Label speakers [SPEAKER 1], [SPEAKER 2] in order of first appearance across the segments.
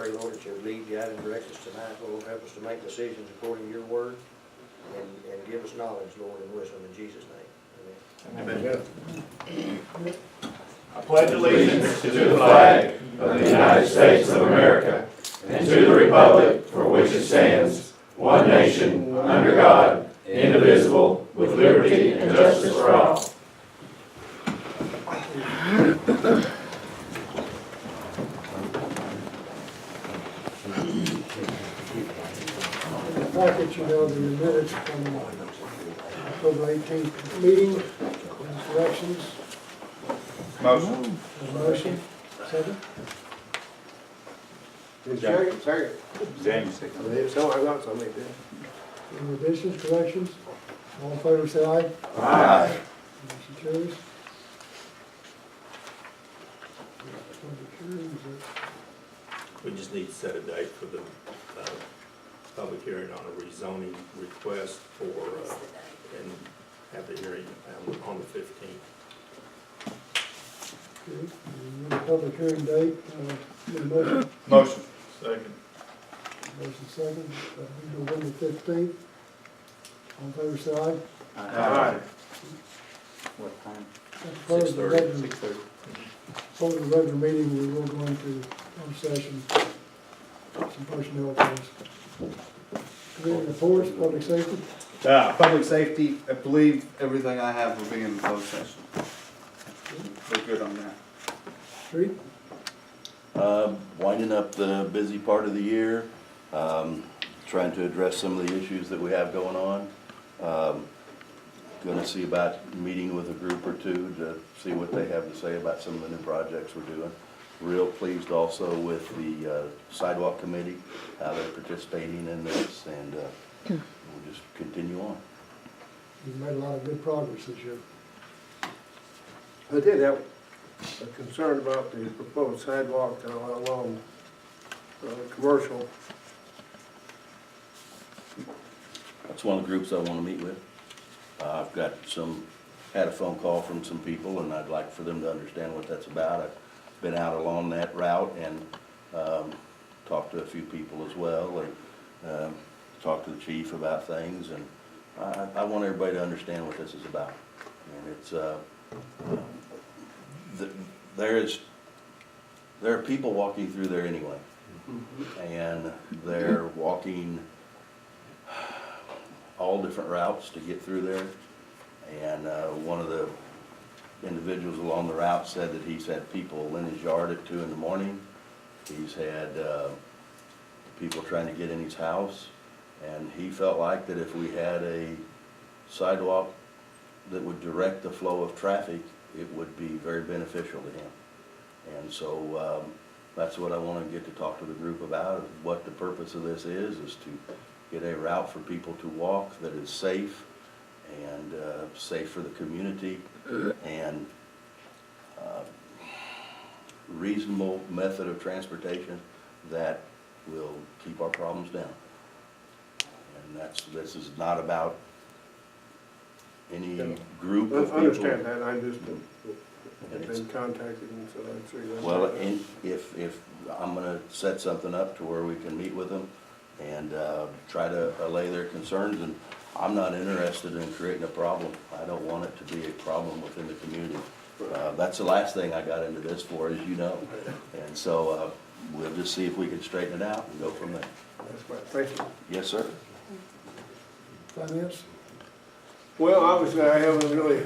[SPEAKER 1] pray, Lord, that you'll lead, guide, and direct us tonight, Lord. Help us to make decisions according to your word, and give us knowledge, Lord, and wisdom in Jesus' name. Amen.
[SPEAKER 2] Amen. I pledge allegiance to the flag of the United States of America and to the republic for which it stands, one nation, under God, indivisible, with liberty and justice for all.
[SPEAKER 3] In the package, you know, the minutes from October 18th meeting, any corrections?
[SPEAKER 2] Motion.
[SPEAKER 3] A motion, second?
[SPEAKER 4] Second.
[SPEAKER 2] James, second.
[SPEAKER 4] I got something to.
[SPEAKER 3] Any additions, corrections? All in favor, say aye.
[SPEAKER 2] Aye.
[SPEAKER 3] Motion carries. Motion carries.
[SPEAKER 5] We just need to set a date for the public hearing on a rezoning request for, and have the hearing on the 15th.
[SPEAKER 3] Okay, and the public hearing date, need a motion?
[SPEAKER 2] Motion. Second.
[SPEAKER 3] Motion second, November 15th. All in favor, say aye.
[SPEAKER 2] Aye. What time?
[SPEAKER 3] Close the regular,
[SPEAKER 5] 6:30.
[SPEAKER 3] close the regular meeting, we will go into closed session, some personnel things. Committee reports, public safety.
[SPEAKER 6] Public safety, I believe everything I have will be in the closed session. We're good on that.
[SPEAKER 3] Street,
[SPEAKER 7] Winding up the busy part of the year, trying to address some of the issues that we have going on. Going to see about meeting with a group or two to see what they have to say about some of the new projects we're doing. Real pleased also with the sidewalk committee, how they're participating in this, and we'll just continue on.
[SPEAKER 3] you've made a lot of good progress this year.
[SPEAKER 4] I did have a concern about the proposed sidewalk along commercial.
[SPEAKER 7] That's one of the groups I want to meet with. I've got had a phone call from some people, and I'd like for them to understand what that's about. I've been out along that route and talked to a few people as well, and talked to the chief about things, and I want everybody to understand what this is about. And it's there are people walking through there anyway, and they're walking all different routes to get through there. And one of the individuals along the route said that he's had people in his yard at 2 in the morning. He's had people trying to get in his house, and he felt like that if we had a sidewalk that would direct the flow of traffic, it would be very beneficial to him. And so that's what I want to get to talk to the group about. What the purpose of this is to get a route for people to walk that is safe and safe for the community, and reasonable method of transportation that will keep our problems down. And this is not about any group of people.
[SPEAKER 4] I understand that, I just have been contacted and so I'd say that.
[SPEAKER 7] Well, and if I'm gonna set something up to where we can meet with them and try to allay their concerns, and I'm not interested in creating a problem. I don't want it to be a problem within the community. That's the last thing I got into this for, as you know. And so we'll just see if we can straighten it out and go from there.
[SPEAKER 4] That's right, thank you.
[SPEAKER 7] Yes, sir.
[SPEAKER 3] Finance,
[SPEAKER 4] Well, obviously, I haven't really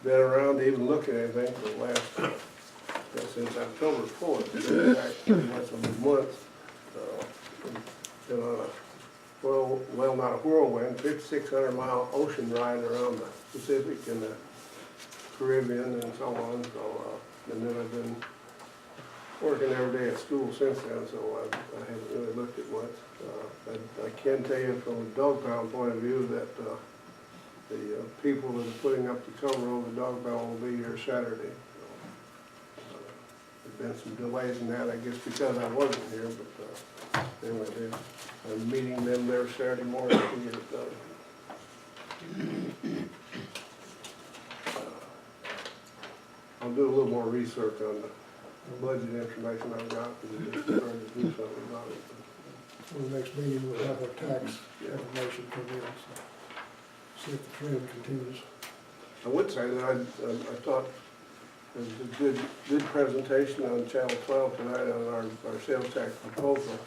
[SPEAKER 4] been around to even look at anything for the last, since October 4th. Pretty much a month. Been on a, well, not a whirlwind, 5,600-mile ocean ride around the Pacific and the Caribbean and so on. So, and then I've been working every day at school since then, so I haven't really looked at much. I can tell you from a dog pound point of view that the people that are putting up the cover over the dog pound will be here Saturday. So, there's been some delays in that, I guess, because I wasn't here, but anyway, I'm meeting them there Saturday morning to get it done. I'll do a little more research on the budget information I've got, because we're just trying to do something about it.
[SPEAKER 3] For the next meeting, we'll have our tax information come in, so see if the trend continues.
[SPEAKER 4] I would say that I thought it was a good presentation on Channel 12 tonight on our sales tax proposal.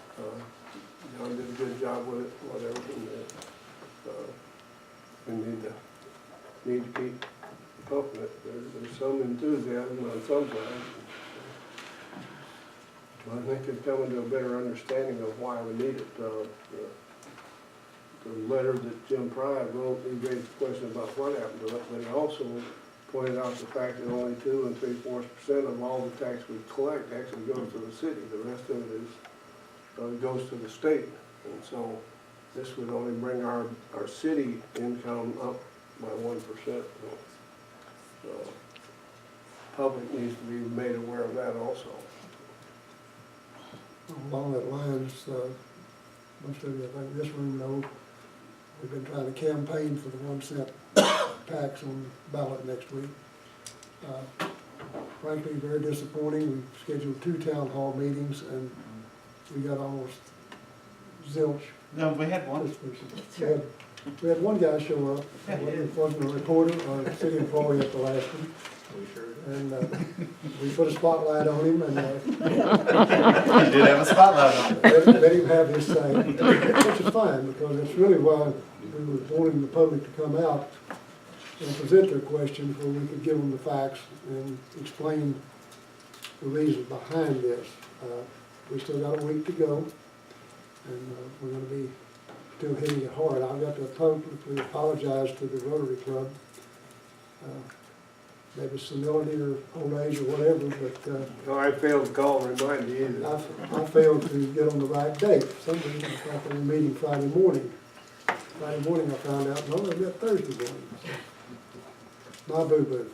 [SPEAKER 4] John did a good job with it, whatever, and we need to keep pumping it. There's some enthusiasm on some sides. But I think it's coming to a better understanding of why we need it. The letter that Jim Pride wrote, he raised the question about what happened to it, but he also pointed out the fact that only 2 3/4% of all the tax we collect actually goes to the city. The rest of it goes to the state. And so this would only bring our city income up by 1%. So public needs to be made aware of that also.
[SPEAKER 3] Along that lines, most of you, I think, in this room know, we've been trying to campaign for the 1 cent tax on the ballot next week. Frankly, very disappointing. We scheduled 2 town hall meetings and we got almost zilch.
[SPEAKER 6] No, we had one.
[SPEAKER 3] We had one guy show up, it wasn't a reporter or a city employee at the last one.
[SPEAKER 5] We sure did.
[SPEAKER 3] And we put a spotlight on him and
[SPEAKER 6] You did have a spotlight on it.
[SPEAKER 3] let him have his say, which is fine, because it's really why we were wanting the public to come out and present their questions, where we could give them the facts and explain the reasons behind this. We still got a week to go, and we're gonna be still hitting it hard. I've got to publicly apologize to the Rotary Club. Maybe senility or old age or whatever, but
[SPEAKER 4] No, I failed to call and remind you either.
[SPEAKER 3] I failed to get on the right date. For some reason, I thought they were meeting Friday morning. Friday morning, I found out, no, they met Thursday morning. My boo-boo.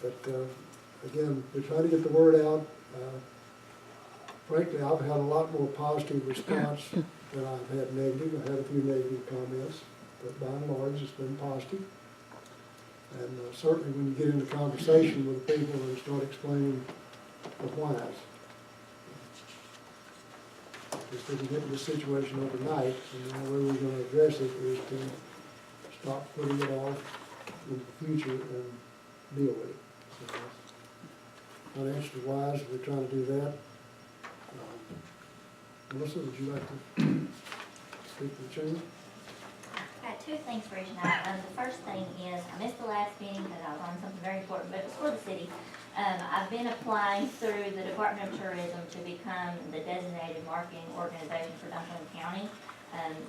[SPEAKER 3] But again, we're trying to get the word out. Frankly, I've had a lot more positive response than I've had negative. I had a few negative comments, but by and large, it's been positive. And certainly when you get into conversation with people and start explaining the whys. Just didn't get in this situation overnight, and the way we're going to address it is to stop putting it off in the future and deal with it. So, financially wise, we're trying to do that. Melissa, would you like to speak to the chamber?
[SPEAKER 8] I got 2 things for you tonight. The first thing is, I missed the last meeting because I was on something very important, but it was for the city. I've been applying through the Department of Tourism to become the designated marketing organization for Duncombe County.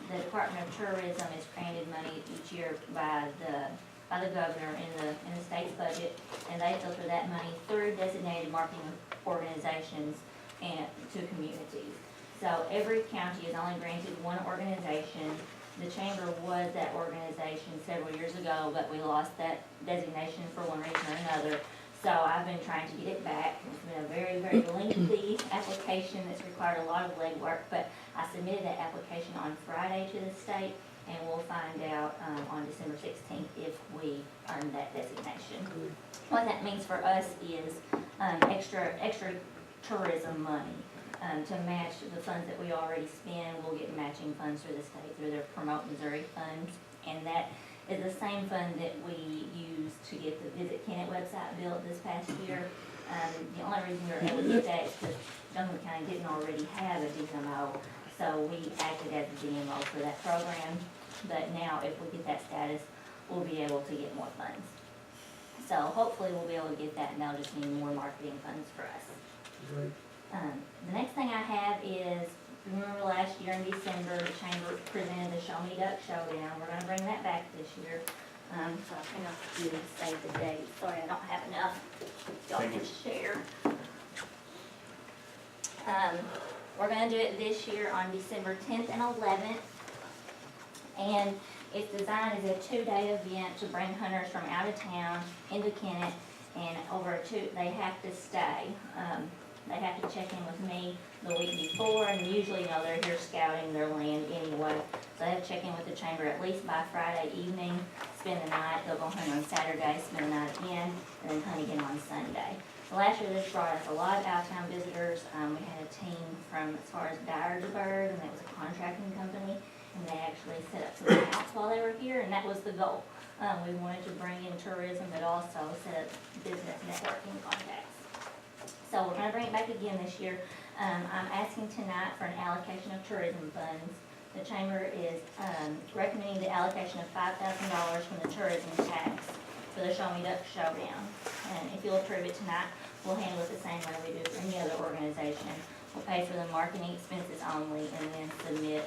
[SPEAKER 8] The Department of Tourism is granted money each year by the governor in the state's budget, and they filter that money through designated marketing organizations and to communities. So every county is only granted one organization. The chamber was that organization several years ago, but we lost that designation for one reason or another. So I've been trying to get it back. It's been a very, very lengthy application that's required a lot of legwork, but I submitted that application on Friday to the state, and we'll find out on December 16th if we earn that designation. What that means for us is extra tourism money. To match the funds that we already spend, we'll get matching funds through the state through their Promote Missouri funds. And that is the same fund that we used to get the Visit Kennett website built this past year. The only reason we were able to get that is because Duncombe County didn't already have a DMO, so we acted as a DMO for that program. But now if we get that status, we'll be able to get more funds. So hopefully we'll be able to get that, and they'll just need more marketing funds for us.
[SPEAKER 3] Great.
[SPEAKER 8] The next thing I have is, remember last year in December, the chamber presented the Show Me Duck Showdown. We're gonna bring that back this year. So I think I'll do save the date. Sorry, I don't have enough. Y'all can share. We're gonna do it this year on December 10th and 11th. And it's designed as a 2-day event to bring hunters from out of town into Kennett, and they have to stay. They have to check in with me the week before, and usually, they're here scouting their land anyway. So they have to check in with the chamber at least by Friday evening, spend the night. They'll go hunt on Saturday, spend the night again, and then hunt again on Sunday. Last year, this brought us a lot of out-of-town visitors. We had a team from as far as Dyersburg, and that was a contracting company, and they actually set up some accounts while they were here, and that was the goal. We wanted to bring in tourism, but also set up business networking contacts. So we're gonna bring it back again this year. I'm asking tonight for an allocation of tourism funds. The chamber is recommending the allocation of $5,000 from the tourism tax for the Show Me Duck Showdown. And if you'll approve it tonight, we'll handle it the same way we do for any other organization. We'll pay for the marketing expenses only and then submit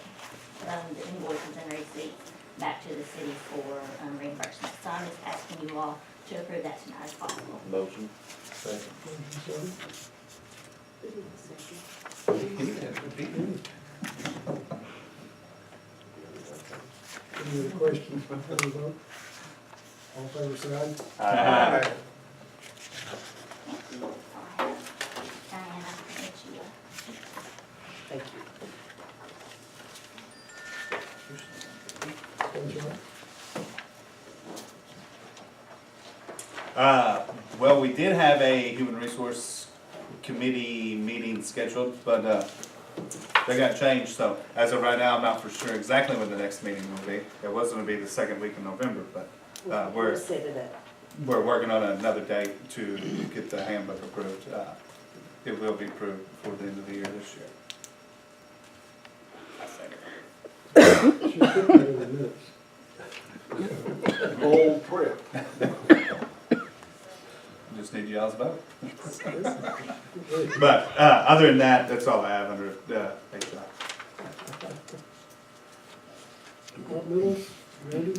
[SPEAKER 8] the invoices and receipts back to the city for reimbursement. So I'm just asking you all to approve that tonight as possible.
[SPEAKER 7] Motion.
[SPEAKER 3] Any other questions before we vote? All in favor, say aye.
[SPEAKER 4] Aye.
[SPEAKER 8] Thank you. Diana, I'll get you.
[SPEAKER 1] Thank you.
[SPEAKER 6] Well, we did have a Human Resource Committee meeting scheduled, but, they got changed, so as of right now, I'm not for sure exactly when the next meeting will be. It was gonna be the second week in November, but, we're working on another date to get the handbook approved. It will be approved before the end of the year this year.
[SPEAKER 3] Should put that in the minutes.
[SPEAKER 4] Old prep.
[SPEAKER 6] Just need y'all's vote. But, other than that, that's all I have under, HR.
[SPEAKER 3] Departmentals, Randy?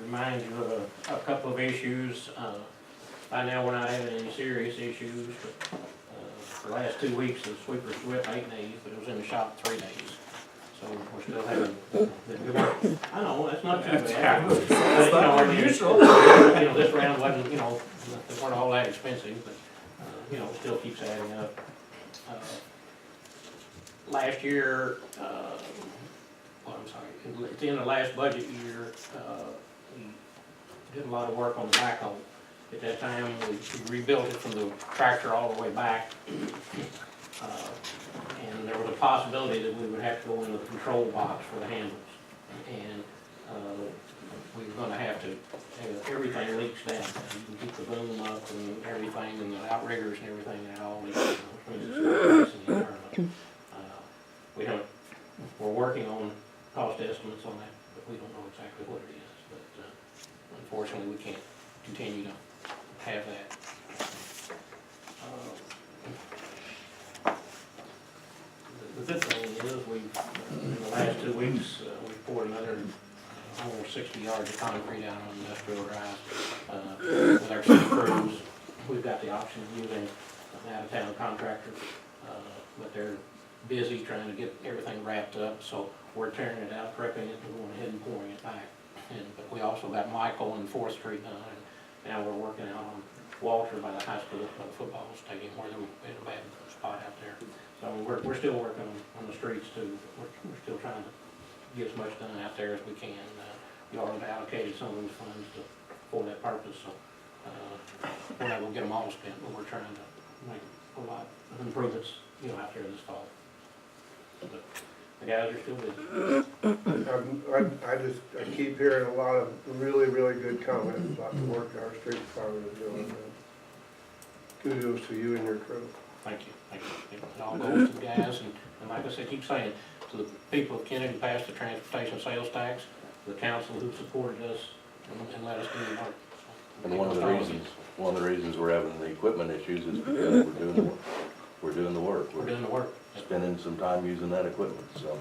[SPEAKER 9] Remind you of a couple of issues. By now, we're not having any serious issues, but the last 2 weeks, the sweeper swept 8 days, but it was in the shop 3 days. So we're still having, I know, that's not too bad. But, this round wasn't, they weren't all that expensive, but, it still keeps adding up. Last year, I'm sorry, at the end of last budget year, we did a lot of work on the backhoe. At that time, we rebuilt it from the tractor all the way back. And there was a possibility that we would have to go into the control box for the handles. And we were gonna have to, everything leaks down. You can keep the boom up and everything, and the outriggers and everything, and it all leaks down, which means it's in the environment. We're working on cost estimates on that, but we don't know exactly what it is. But unfortunately, we can't continue to have that. The good thing is, in the last 2 weeks, we've poured another almost 60 yards of concrete out on Industrial Drive. With our city crews, we've got the option of using an out-of-town contractor, but they're busy trying to get everything wrapped up, so we're tearing it out, prepping it, and going ahead and pouring it back. But we also got Michael and 4th Street done, and now we're working out on Walter by the high school football stadium, where they're in a bad spot out there. So we're still working on the streets too. We're still trying to get as much done out there as we can. We already allocated some of those funds for that purpose, so we're not gonna get them all spent, but we're trying to make a lot of improvements, out there this fall. But the guys are still busy.
[SPEAKER 4] I keep hearing a lot of really, really good comments about the work our street department is doing. Kudos to you and your crew.
[SPEAKER 9] Thank you, thank you. It all goes to the guys, and like I said, keep saying, to the people of Kennett who passed the transportation sales tax, the council who supported us and let us do the work.
[SPEAKER 7] And one of the reasons we're having the equipment issues is because we're doing the work. We're doing the work.
[SPEAKER 9] We're doing the work.
[SPEAKER 7] Spending some time using that equipment, so.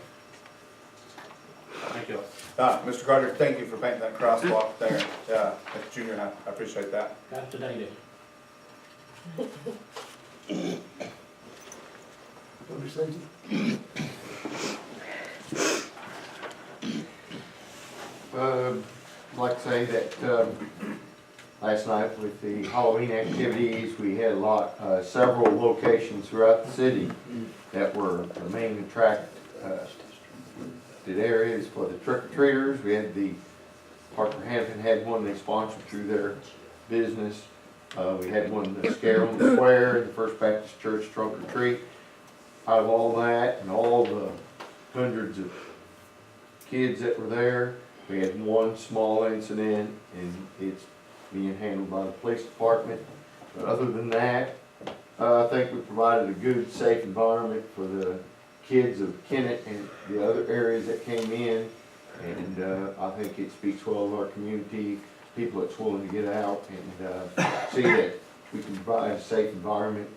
[SPEAKER 9] Thank you.
[SPEAKER 6] Mr. Carter, thank you for painting that crosswalk there, at junior high. I appreciate that.
[SPEAKER 9] Got it today, didn't you?
[SPEAKER 3] Public safety?
[SPEAKER 10] I'd like to say that last night with the Halloween activities, we had several locations throughout the city that were the main attracted areas for the trick-or-treaters. We had the Parker Hannafin had one they sponsored through their business. We had one the Scare on the Square, the First Baptist Church trunk or treat. Out of all that and all the hundreds of kids that were there, we had one small incident, and it's being handled by the police department. But other than that, I think we provided a good, safe environment for the kids of Kennett and the other areas that came in. And I think it speaks well of our community, people that's willing to get out and see that we can provide a safe environment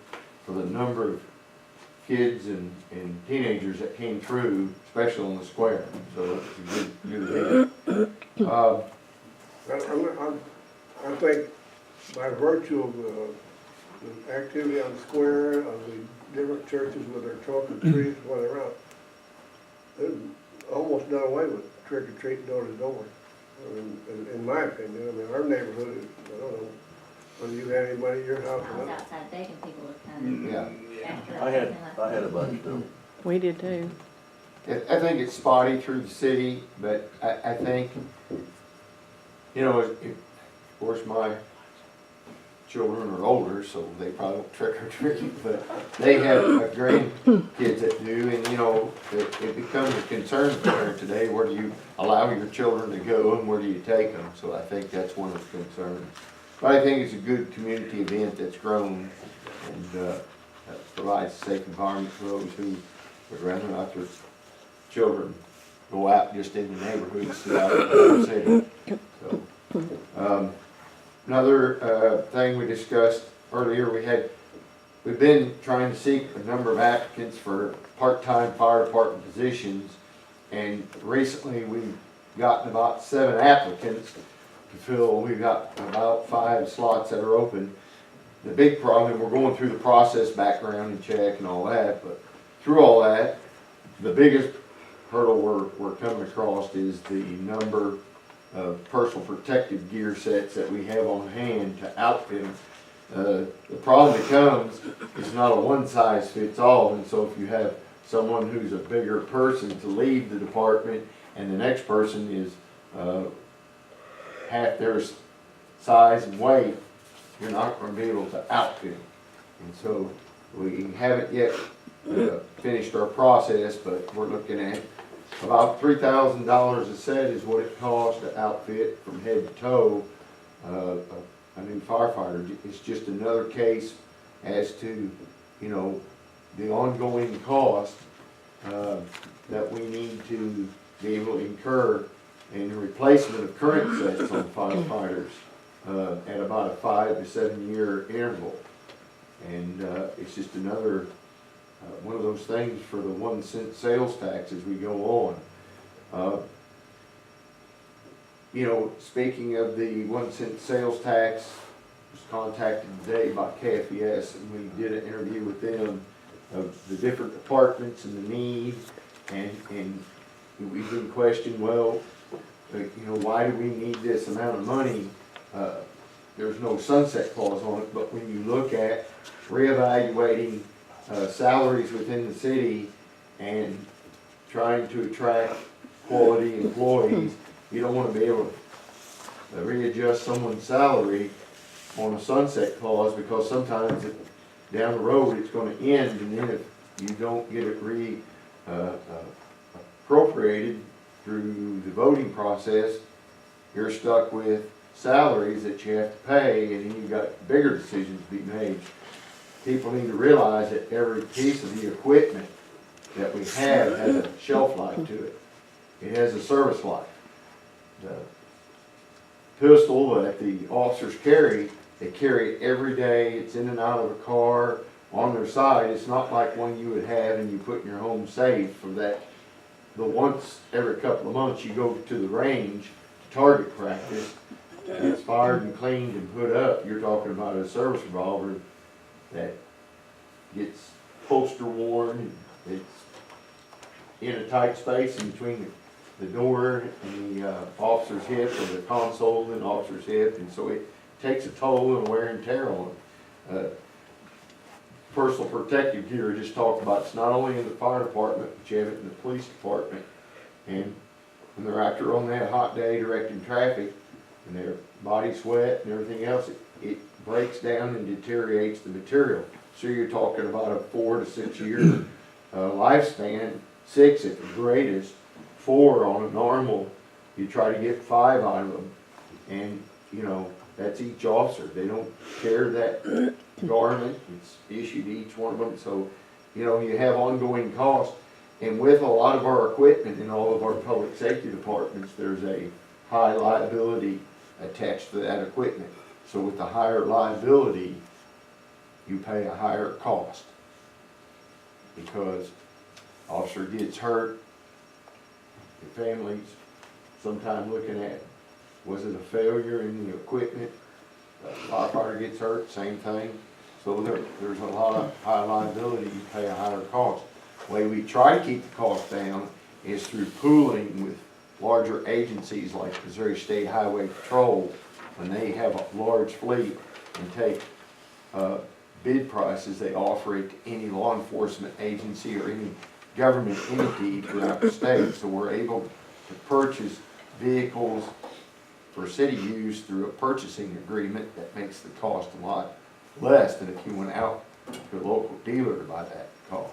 [SPEAKER 10] for the number of kids and teenagers that came through, especially on the square. So it's a good event.
[SPEAKER 4] I think by virtue of the activity on the square, of the different churches with their trunk or treats, whatever else, they've almost done away with trick or treat door to door. I mean, in my opinion, I mean, our neighborhood is, I don't know, whether you had anybody at your house
[SPEAKER 8] I
[SPEAKER 4] or
[SPEAKER 8] was
[SPEAKER 4] not.
[SPEAKER 8] outside begging people to come
[SPEAKER 10] Yeah.
[SPEAKER 8] after.
[SPEAKER 7] I had a bunch too.
[SPEAKER 11] We did too.
[SPEAKER 10] I think it's spotty through the city, but I think, you know, of course, my children are older, so they probably don't trick or treat, but they have grandkids that do, and you know, it becomes a concern for them today, where do you allow your children to go and where do you take them? So I think that's one of the concerns. But I think it's a good community event that's grown and provides a safe environment for those who would rather not their children go out just in the neighborhoods throughout the whole city. So, another thing we discussed earlier, we've been trying to seek a number of applicants for part-time fire department positions, and recently we've gotten about 7 applicants to fill. We've got about 5 slots that are open. The big problem, we're going through the process, background and check and all that, but through all that, the biggest hurdle we're coming across is the number of personal protective gear sets that we have on hand to outfit them. The problem that comes is not a one-size-fits-all, and so if you have someone who's a bigger person to leave the department and the next person is half their size and weight, you're not going to be able to outfit them. And so we haven't yet finished our process, but we're looking at about $3,000 a set is what it costs to outfit from head to toe a new firefighter. It's just another case as to, you know, the ongoing cost that we need to be able to incur in the replacement of current sets on firefighters at about a 5 to 7 year interval. And it's just another one of those things for the 1 cent sales tax as we go on. You know, speaking of the 1 cent sales tax, I was contacted today by KFES, and we did an interview with them of the different departments and the need, and we've been questioned, well, you know, why do we need this amount of money? There's no sunset clause on it, but when you look at reevaluating salaries within the city and trying to attract quality employees, you don't want to be able to readjust someone's salary on a sunset clause, because sometimes down the road it's going to end, and then if you don't get it appropriated through the voting process, you're stuck with salaries that you have to pay, and then you've got bigger decisions to be made. People need to realize that every piece of the equipment that we have has a shelf life to it. It has a service life. The pistol that the officers carry, they carry it every day. It's in and out of a car on their side. It's not like one you would have and you put in your home safe, for that the once every couple of months you go to the range to target practice. It's fired and cleaned and put up. You're talking about a service revolver that gets holster worn. It's in a tight space in between the door and the officer's hip, or the console and the officer's hip, and so it takes a toll and wear and tear on it. Personal protective gear I just talked about, it's not only in the fire department, but you have it in the police department. And when they're out there on that hot day directing traffic, and their body sweat and everything else, it breaks down and deteriorates the material. So you're talking about a 4 to 6 year lifespan, 6 at the greatest, 4 on a normal. You try to get 5 out of them, and you know, that's each officer. They don't carry that garment, it's issued to each one of them, so you know, you have ongoing costs. And with a lot of our equipment in all of our public safety departments, there's a high liability attached to that equipment. So with the higher liability, you pay a higher cost. Because officer gets hurt, the family's sometimes looking at, was it a failure in the equipment? Firefighter gets hurt, same thing. So there's a lot of high liability, you pay a higher cost. The way we try to keep the cost down is through pooling with larger agencies like Missouri State Highway Patrol, when they have a large fleet and take bid prices, they offer it to any law enforcement agency or any government entity throughout the state. So we're able to purchase vehicles for city use through a purchasing agreement that makes the cost a lot less than if you went out to a local dealer to buy that car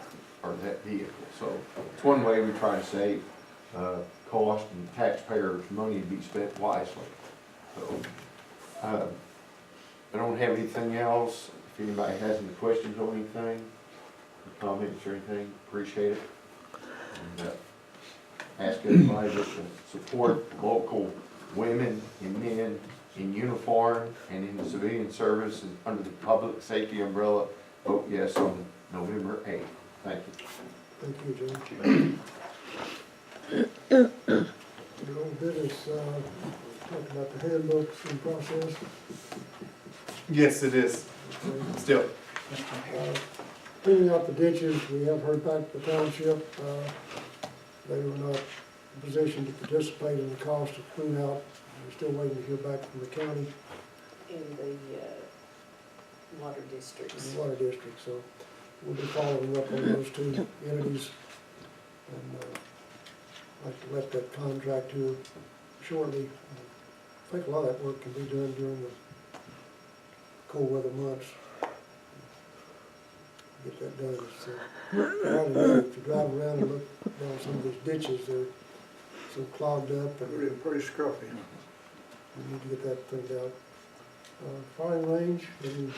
[SPEAKER 10] or that vehicle. So it's one way we try to save cost and taxpayers' money to be spent wisely. So I don't have anything else. If anybody has any questions on anything, comments or anything, appreciate it. And ask everybody to support local women and men in uniform and in the civilian service and under the public safety umbrella. Vote yes on November 8th. Thank you.
[SPEAKER 3] Thank you, Jim. The old business, talk about the handbooks in process.
[SPEAKER 6] Yes, it is, still.
[SPEAKER 3] Cleaning out the ditches, we have heard back the township, they were not in position to participate in the cost of clean out. We're still waiting to hear back from the county
[SPEAKER 11] In the water districts.
[SPEAKER 3] and the water district, so we'll be following up on those two entities. And I'd like to let that contract here shortly. I think a lot of that work can be done during the cold weather months. Get that done. So, right now, if you drive around and look down some of these ditches, they're so clogged up and
[SPEAKER 4] Pretty scruffy.
[SPEAKER 3] we need to get that cleaned out. Firing range, and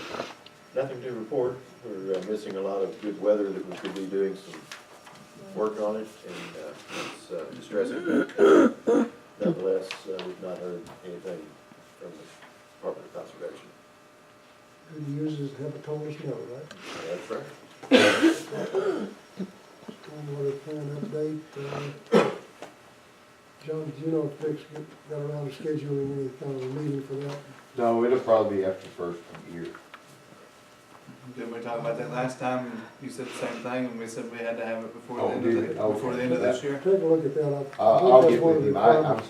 [SPEAKER 12] Nothing to report. We're missing a lot of good weather that we could be doing some work on it, and it's distressing. But nonetheless, we've not heard anything from the Department of Conservation.
[SPEAKER 3] good news is they haven't told us no, right?
[SPEAKER 12] That's right.
[SPEAKER 3] Stormwater plan update. John, do you know if Rick's got around to scheduling any kind of a meeting for that?
[SPEAKER 10] No, it'll probably be after the first of the year.
[SPEAKER 6] Didn't we talk about that last time, and you said the same thing, and we said we had to have it before
[SPEAKER 10] Oh,
[SPEAKER 6] the end
[SPEAKER 10] did
[SPEAKER 6] of
[SPEAKER 10] it?
[SPEAKER 6] before the end of this year?
[SPEAKER 3] Take a look at that.
[SPEAKER 10] I'll
[SPEAKER 3] that's
[SPEAKER 10] get
[SPEAKER 3] one of
[SPEAKER 10] with
[SPEAKER 3] the
[SPEAKER 10] him. I'm
[SPEAKER 3] requirements.
[SPEAKER 10] sorry.